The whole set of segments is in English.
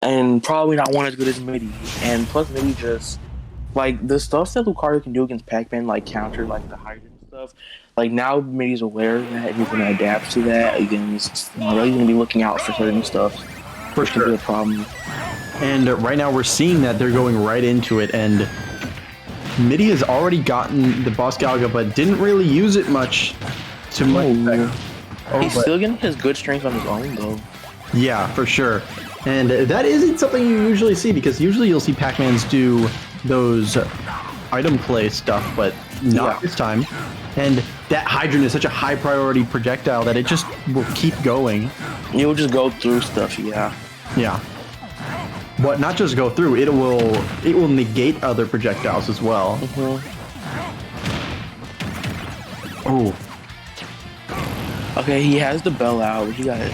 and probably not one as good as Middy. And plus, Middy just like the stuff that Lucario can do against Pac-Man, like counter like the hydrant stuff. Like now, Middy's aware of that, and he's gonna adapt to that against. Really gonna be looking out for certain stuff, For which can be sure. a problem. And right now we're seeing that they're going right into it, and Middy has already gotten the boss Galga, but didn't really use it much to much effect. He's But still getting his good strength on his own though. yeah, for sure. And that isn't something you usually see, because usually you'll see Pac-Mans do those item play stuff, but not this time. And that hydrant is such a high priority projectile that it just will keep going. You'll just go through stuff, yeah. Yeah. But not just go through, it will negate other projectiles as well. Oh. Okay, he has the bell out. He got it.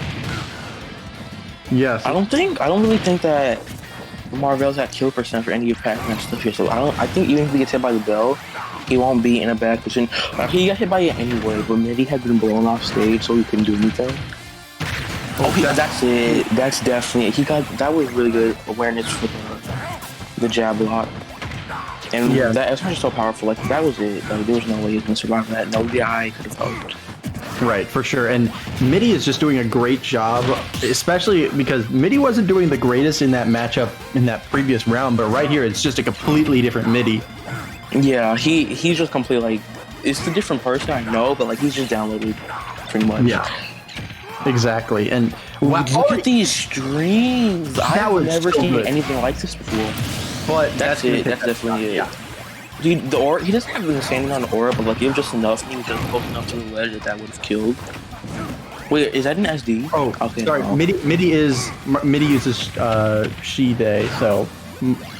Yes. I don't really think that Marvale's at kill percent for any of Pac-Man stuff here. So I think even if he gets hit by the bell, he won't be in a bad position. He got hit by it anyway, but Middy had been blown off stage, so he couldn't do anything. That's it. That's definitely it. That was really good awareness for the jab block. And that S was so powerful. Like that was it. Like, there was no way he was gonna survive that. No guy could have helped. Right, for sure. And Middy is just doing a great job, especially because Middy wasn't doing the greatest in that matchup in that previous round, but right here it's just a completely different Middy. Yeah, he's just completely like, it's a different person, I know, but like he's just downloaded pretty much. Yeah. Exactly. And wow, look at these streams. I've never seen anything like this before. But that's it. That's definitely it. Yeah. Dude, the aura, he doesn't have been standing on the aura, but like it was just enough. He was just close enough to the ledge that would have killed. Wait, is that an SD? Oh, okay. Sorry. No. Middy uses she they, so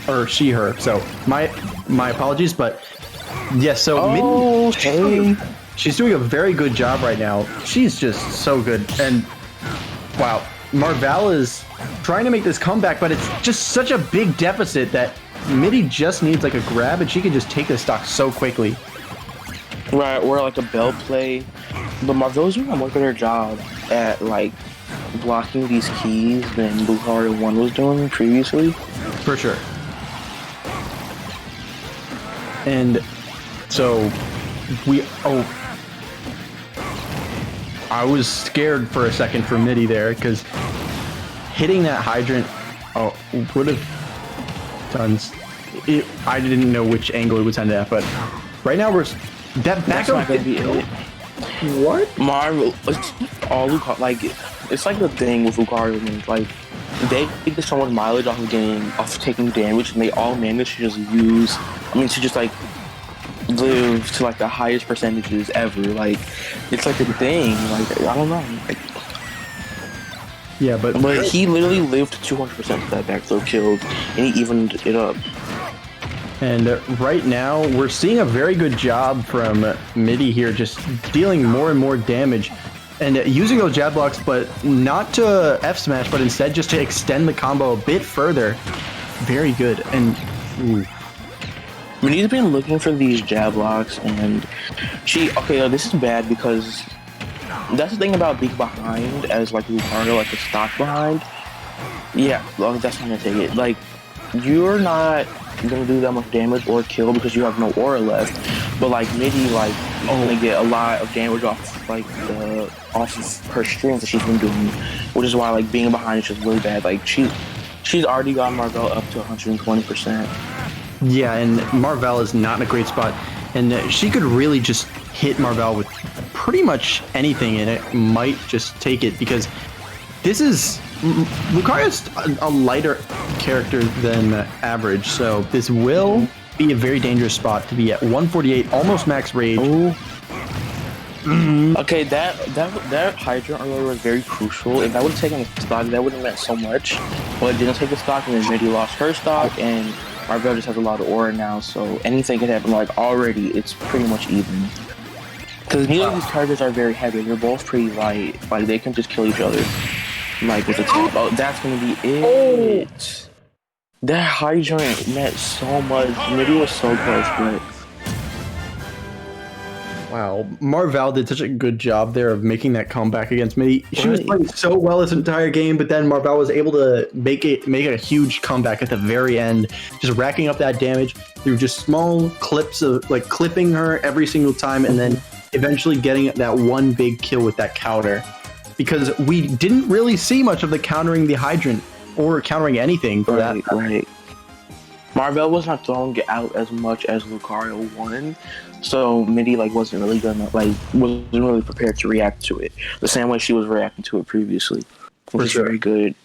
or she her. So my apologies, but yes. So Middy, she's doing a very good job right now. She's just so good, and wow, Marvale is trying to make this comeback, but it's just such a big deficit that Middy just needs like a grab, and she can just take the stock so quickly. Right, or like a bell play. But Marvale's doing a much better job at like blocking these keys than Lucario 1 was doing previously. For sure. And so I was scared for a second for Middy there, because hitting that hydrant would have done it. I didn't know which angle it was ended at, but right now that back up gonna be it. What? Marvale, it's all Lucario, like it's like the thing with Lucario, like they get so much mileage off taking damage, and they all manage to just just like live to like the highest percentages ever. Like it's like a thing. Like I don't know. Like, yeah, but he literally lived 200% of that back throw killed, and he evened it up. And right now, we're seeing a very good job from Middy here, just dealing more and more damage, and using those jab blocks, but not to F smash, but instead just to extend the combo a bit further. Very good. And Middy's been looking for these jab blocks, and this is bad because that's the thing about being behind as like Lucario, like the stock behind. Yeah, well, that's not gonna take it. Like you're not gonna do that much damage or kill because you have no aura left. But like Middy, like only get a lot of damage off off of her strings that she's been doing, which is why like being behind is just really bad. Like she's already got Marvale up to 120%. Yeah, and Marvale is not in a great spot, and she could really just hit Marvale with pretty much anything, and it might just take it, because this is Lucario's a lighter character than average, so this will be a very dangerous spot to be at 148, almost max rage. Okay, that Hydra earlier was very crucial. If I would have taken the stock, that would have meant so much. But it didn't take the stock, and then Middy lost her stock, and Marvale just has a lot of aura now, so anything can happen. Like already, it's pretty much even. Because neither of these characters are very heavy. They're both pretty light. Like they can just kill each other. Like with a tap. Oh, that's gonna be it. That hydrant meant so much. Middy was so close, but Wow, Marvale did such a good job there of making that comeback against Middy. She was Right. playing so well this entire game, but then Marvale was able to make it a huge comeback at the very end, just racking up that damage through just small clips of like clipping her every single time, and then eventually getting that one big kill with that counter. Because we didn't really see much of the countering the hydrant or countering anything for that. Right. Marvale was not throwing it out as much as Lucario won, so Middy wasn't really prepared to react to it the same way she was reacting to it previously, which is very good.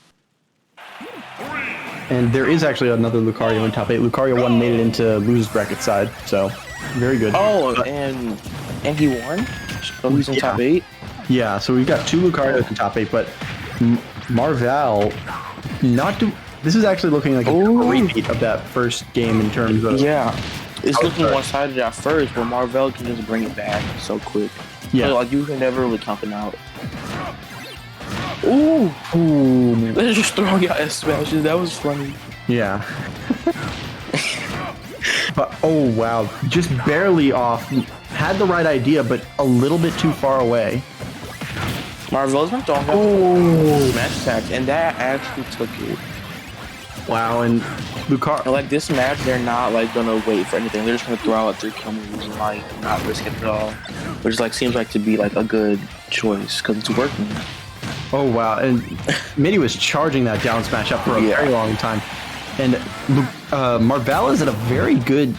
And there is actually another Lucario in top 8. Lucario 1 made it into losers bracket side, so very good. Oh, and he won? So he's in top 8? Yeah, so we've got 2 Lucarios in top 8, but Marvale this is actually looking like a repeat of that first game in terms of... Yeah, it's looking one-sided at first, but Marvale can just bring it back so quick. Yeah. So, you can never really count them out. Ooh. They're just throwing out S smashes. That was funny. Yeah. But, oh wow, just barely off. Had the right idea, but a little bit too far away. Marvele's been throwing out smash attacks, and that actually took it. Wow, and Lucario, this match, they're not gonna wait for anything. They're just gonna throw out 3 kill moves and not risk it at all, which seems to be a good choice because it's working. Oh wow, and Middy was charging that down smash up for a very long time, and Marvale is at a very good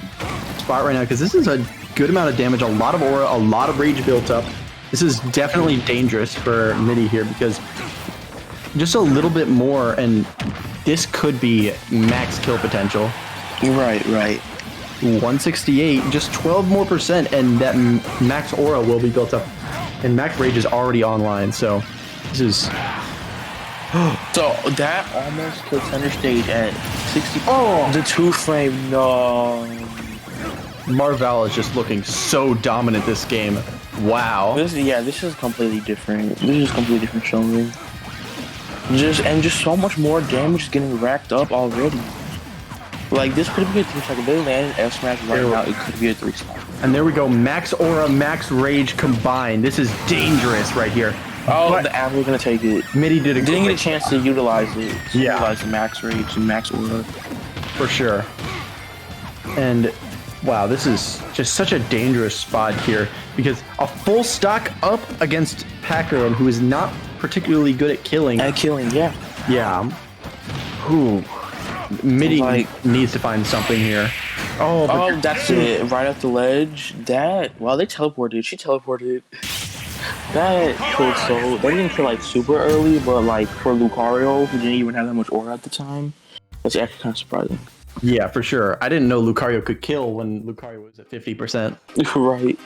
spot right now because this is a good amount of damage, a lot of aura, a lot of rage built up. This is definitely dangerous for Middy here because just a little bit more and this could be max kill potential. Right. 168, just 12 more %, and that max aura will be built up. And max rage is already online, so this is... So that almost killed center stage at 60. Oh, the 2-frame, no. Marvale is just looking so dominant this game. Wow. This is completely different. This is completely different showing. Just so much more damage is getting racked up already. This could be a 3-star. If they land an F smash right now, it could be a 3-star. And there we go. Max aura, max rage combined. This is dangerous right here. Oh, but the Apple gonna take it. Middy didn't get a chance to utilize it. Utilize the max rage and max aura. For sure. And wow, this is just such a dangerous spot here because a full stock up against Pac-Man, who is not particularly good at killing. Yeah. Yeah. Who? Middy needs to find something here. Oh, that's it. Right off the ledge. They teleported. She teleported. That killed so... They didn't kill, super early, but, for Lucario, who didn't even have that much aura at the time, that's actually kind of surprising. Yeah, for sure. I didn't know Lucario could kill when Lucario was at 50%. Right.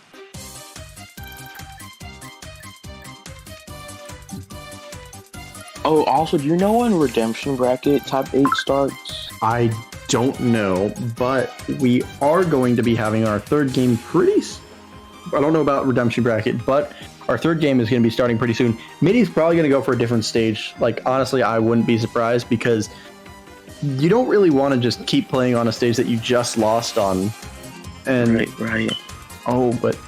Oh, also, do you know when Redemption Bracket Top 8 starts? I don't know, but we are going to be having our third game I don't know about Redemption Bracket, but our third game is going to be starting pretty soon. Middy's probably going to go for a different stage. Honestly, I wouldn't be surprised because you don't really want to just keep playing on a stage that you just lost on. And Right. Oh, but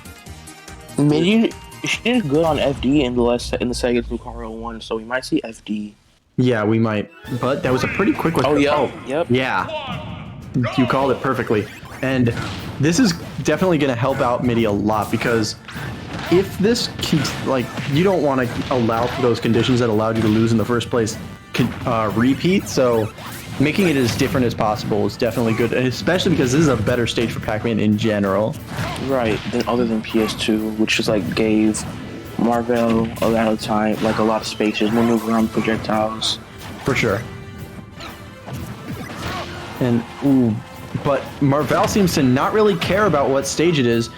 Middy, she did good on FD in the second Lucario 1, so we might see FD. Yeah, we might. But that was a pretty quick one. Yep. Yeah. You called it perfectly. And this is definitely going to help out Middy a lot because if this you don't want to allow for those conditions that allowed you to lose in the first place repeat, so making it as different as possible is definitely good, and especially because this is a better stage for Pac-Man in general. Right, other than PS2, which just gave Marvale a lot of time, a lot of spaces, maneuver around projectiles. For sure. And but Marvale seems to not really care about what stage it is.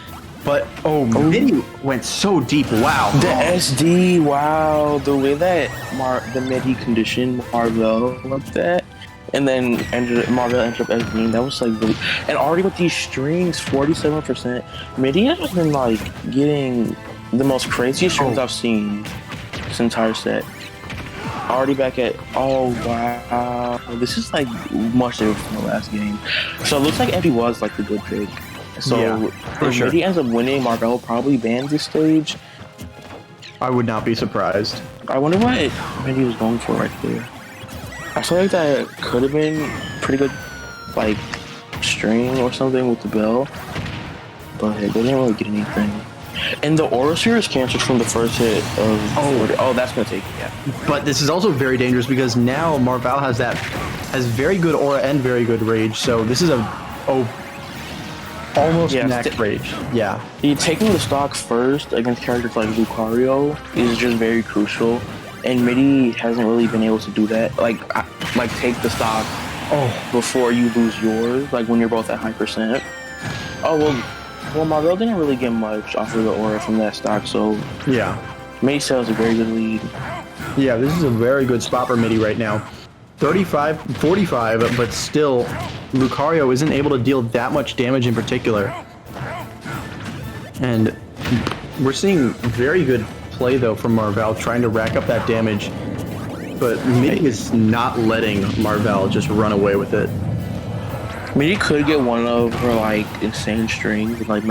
But Middy went so deep. Wow. The SD, wow. The way that the Middy conditioned Marvale like that, and then Marvale ended up SDing, that was really. And already with these strings, 47%, Middy has just been getting the most craziest strings I've seen this entire set. Already back at wow. This is much different from the last game. So it looks like FD was the good pick. So if Middy ends up winning, Marvale probably bans this stage. I would not be surprised. I wonder what Middy was going for right there. I feel like that could have been pretty good, like, string or something with the bell. But they didn't really get anything. And the Aura Sphere is canceled from the first hit of... Oh, that's going to take it, yeah. But this is also very dangerous because now Marvale has very good Aura and very good Rage. So this is almost max Rage. Yeah. Taking the stock first against characters like Lucario is just very crucial. And Middy hasn't really been able to do that. Like take the stock before you lose yours, like when you're both at high percent. Well, Marvale didn't really get much off of the aura from that stock, so yeah, Middy still has a very good lead. Yeah, this is a very good spot for Middy right now. 35-45, but still, Lucario isn't able to deal that much damage in particular. And we're seeing very good play, though, from Marvale, trying to rack up that damage. But Middy is not letting Marvale just run away with it. Middy could get one of her, like, insane strings. Like,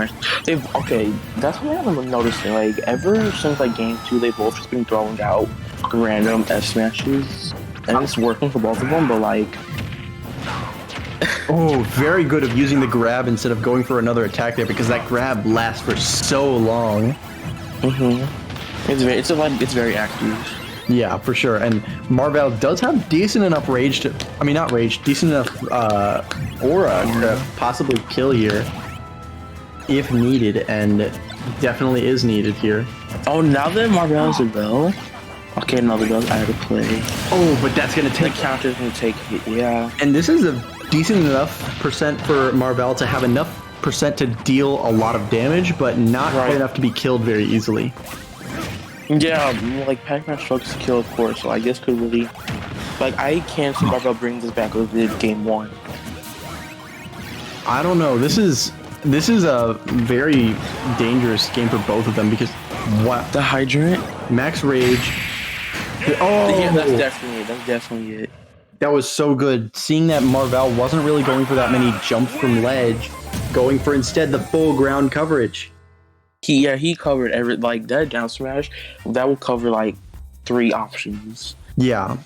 okay, that's what I'm noticing. Like, ever since, like, Game 2, they've both just been throwing out random F smashes. And it's working for both of them, but, like... very good of using the grab instead of going for another attack there, because that grab lasts for so long. It's very active. Yeah, for sure. And Marvale does have decent enough rage to... I mean, not rage. Decent enough aura to possibly kill here. If needed, and definitely is needed here. Oh, now that Marvale has a bell... Okay, another bell I had to play. Oh, but that's going to take... The counter's going to take it, yeah. And this is a decent enough percent for Marvale to have enough percent to deal a lot of damage, but not quite enough to be killed very easily. Yeah, like, Pac-Man struggles to kill, of course, so I guess could really... Like, I can't see Marvale bring this back with Game 1. I don't know. This is a very dangerous game for both of them, because... What? The Hydrant? Max Rage. Yeah, that's definitely it. That was so good. Seeing that Marvale wasn't really going for that many jumps from ledge, going for instead the full ground coverage. He covered like that down smash. That will cover like 3 options. Yeah.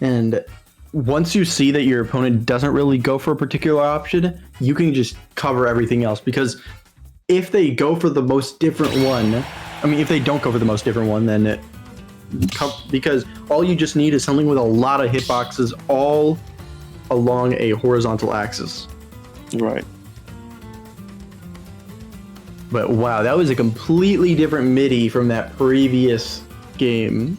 And once you see that your opponent doesn't really go for a particular option, you can just cover everything else. Because if they go for the most different one, I mean, if they don't go for the most different one, then because all you just need is something with a lot of hitboxes all along a horizontal axis. Right. But wow, that was a completely different Middy from that previous game.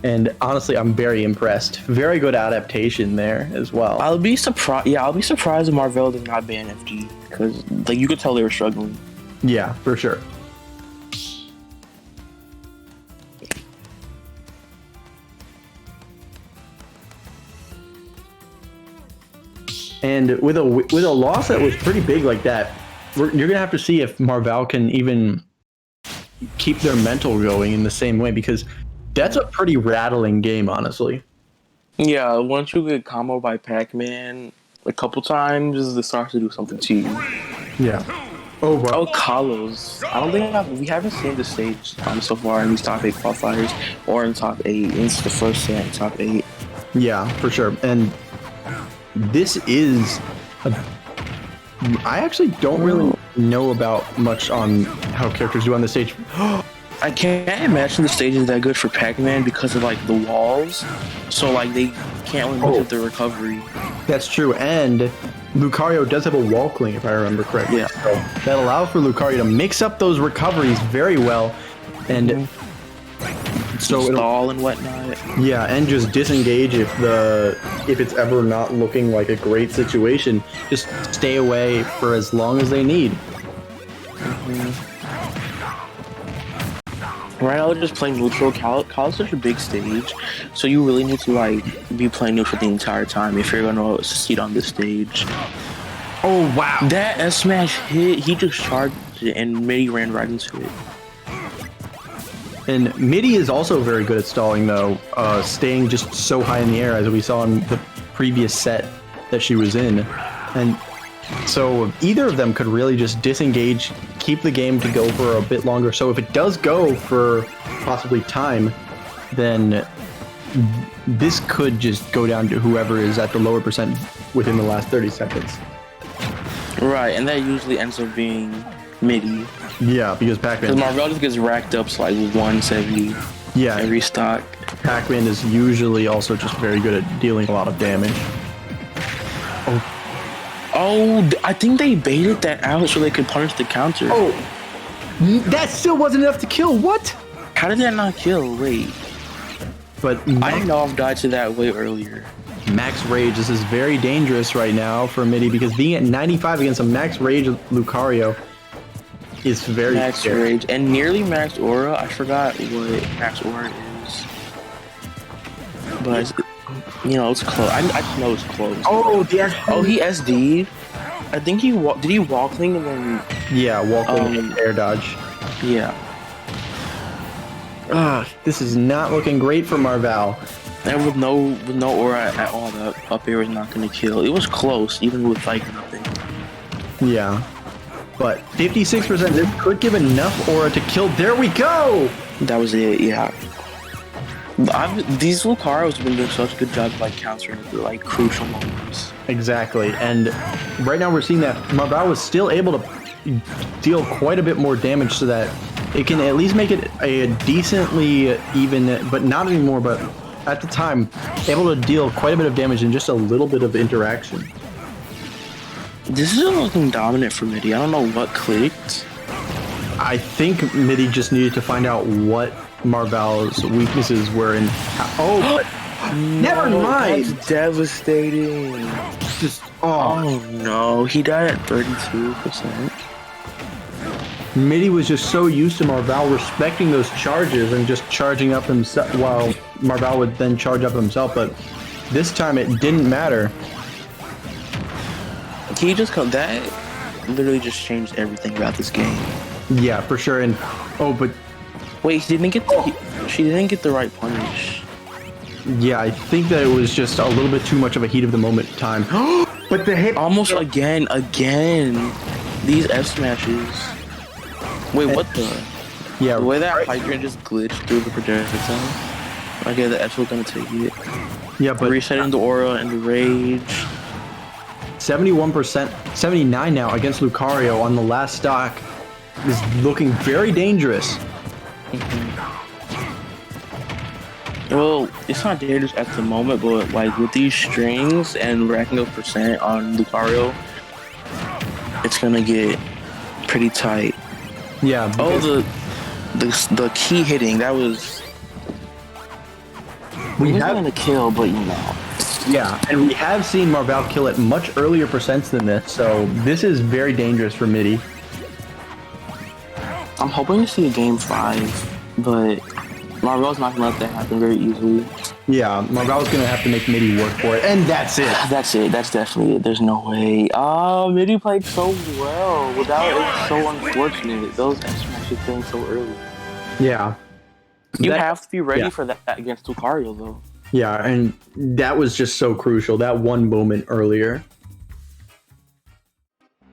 And honestly, I'm very impressed. Very good adaptation there as well. I'll be surprised. Yeah, I'll be surprised if Marvale did not ban FG, because like you could tell they were struggling. Yeah, for sure. And with a loss that was pretty big like that, you're gonna have to see if Marvale can even keep their mental going in the same way, because that's a pretty rattling game, honestly. Yeah, once you get comboed by Pac-Man a couple times, it starts to do something to you. Yeah. Oh, wow. Oh, Kalos. I don't think we haven't seen the stage so far in these top 8 qualifiers or in top 8. It's the first set in top 8. Yeah, for sure. And this is I actually don't really know about much on how characters do on the stage. I can't imagine the stage is that good for Pac-Man because of like the walls. So like they can't really mess with the recovery. That's true. And Lucario does have a wall cling, if I remember correctly. Yeah. So that allows for Lucario to mix up those recoveries very well. And so stall and whatnot. Yeah, and just disengage if it's ever not looking like a great situation. Just stay away for as long as they need. Right now, they're just playing neutral. Cal is such a big stage, so you really need to like be playing neutral the entire time if you're gonna succeed on this stage. Oh wow! That S smash hit, he just charged it, and Middy ran right into it. And Middy is also very good at stalling, though, staying just so high in the air, as we saw in the previous set that she was in. And So either of them could really just disengage, keep the game to go for a bit longer. So if it does go for possibly time, then this could just go down to whoever is at the lower percent within the last 30 seconds. Right, and that usually ends up being Middy. Yeah, because Pac-Man... Because Marvale just gets racked up so like once every stock. Pac-Man is usually also just very good at dealing a lot of damage. Oh, I think they baited that out so they could punish the counter. Oh, that still wasn't enough to kill. What? How did that not kill? Wait. But I didn't know I've died to that way earlier. Max Rage. This is very dangerous right now for Middy because being at 95 against a Max Rage Lucario is very Max scary. Rage and nearly Max Aura. I forgot what Max Aura is, but you know it's close. I just know it's close. Oh, he SD'd. I think did he wall cling and then wall cling and air dodge. Yeah. This is not looking great for Marvale. And with no aura at all, the up air was not going to kill. It was close, even with like nothing. Yeah. But 56%, this could give enough aura to kill. There we go! That was it, yeah. These Lucarios have been doing such a good job of like countering the like crucial moments. Exactly, and right now we're seeing that Marvale was still able to deal quite a bit more damage so that it can at least make it a decently even, but not anymore, but at the time, able to deal quite a bit of damage in just a little bit of interaction. This is looking dominant for Middy. I don't know what clicked. I think Middy just needed to find out what Marvale's weaknesses were in. Never mind. That's devastating. Oh no, he died at 32%. Middy was just so used to Marvale respecting those charges and just charging up himself, while Marvale would then charge up himself. But this time it didn't matter. Can you just come? That literally just changed everything about this game. Yeah, for sure. And but wait, she didn't get the right punish. Yeah, I think that it was just a little bit too much of a heat of the moment time. But the hit almost again. These F smashes. Wait, what the? Yeah, the way that hydrant just glitched through the projectile. Okay, the F was gonna take it. Yeah, but resetting the aura and the rage. 71%, 79 now against Lucario on the last stock is looking very dangerous. Well, it's not dangerous at the moment, but like with these strings and racking up percent on Lucario, it's gonna get pretty tight. Yeah. The key hitting, that was gonna kill, but you know. Yeah, and we have seen Marvale kill at much earlier percents than this, so this is very dangerous for Middy. I'm hoping to see a game 5, but Marvale's not gonna let that happen very easily. Yeah, Marvale's gonna have to make Middy work for it, and that's it. That's it. That's definitely it. There's no way. Middy played so well. Without it, so unfortunate. Those F smashes came so early. Yeah. You have to be ready for that against Lucario, though. Yeah, and that was just so crucial. That one moment earlier,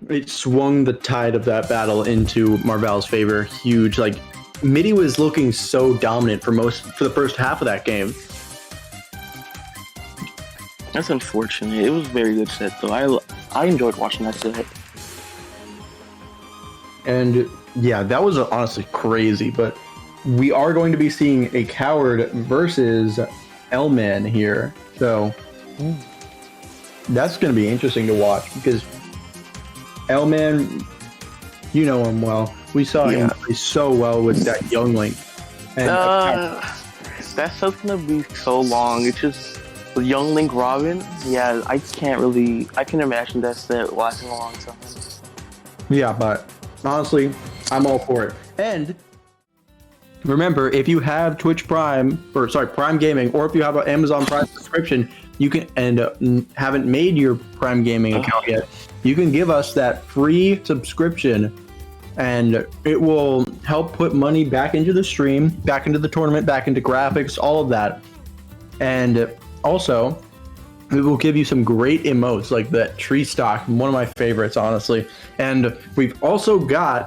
it swung the tide of that battle into Marvale's favor. Huge. Like, Middy was looking so dominant for the first half of that game. That's unfortunate. It was a very good set, though. I enjoyed watching that set. And yeah, that was honestly crazy. But we are going to be seeing a Coward versus L-Man here, so that's going to be interesting to watch because L-Man, you know him well. We saw him play so well with that Young Link. And that set's going to be so long. It's just with Young Link Robin. Yeah, I can imagine that set lasting a long time. Yeah, but honestly, I'm all for it. And remember, if you have Prime Gaming, or if you have an Amazon Prime subscription, you can haven't made your Prime Gaming account yet, you can give us that free subscription, and it will help put money back into the stream, back into the tournament, back into graphics, all of that. And also, it will give you some great emotes like that tree stock, one of my favorites, honestly. And we've also got